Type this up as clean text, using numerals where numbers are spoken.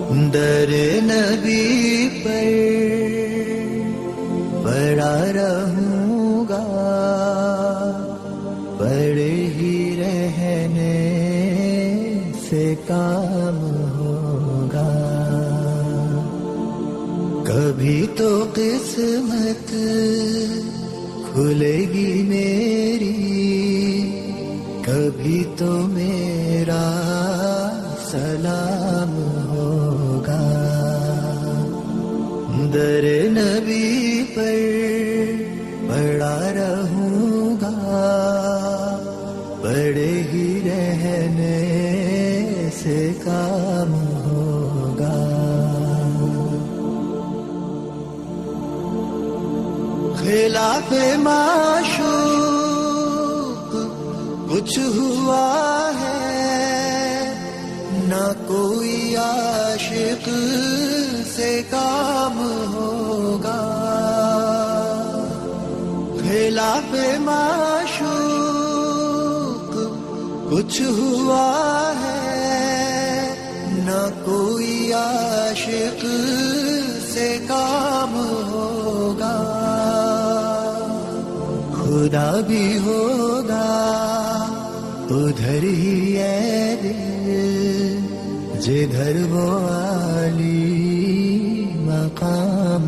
در نبی پر پڑا رہوں گا، پڑے ہی رہنے سے کام ہوگا. کبھی تو قسمت کھلے گی میری، کبھی تو میرا سلام ہوگا. در نبی پر پڑا رہوں گا، پڑے ہی رہنے سے کام ہوگا. خلاف معشوق کچھ ہوا ہے، نہ کوئی عاشق سے کام ہوگا. خلاف معشوق کچھ ہوا ہے، نہ کوئی عاشق سے کام ہوگا. خدا بھی ہوگا ادھر ہی ہے دل، جدھر وہ عالی مقام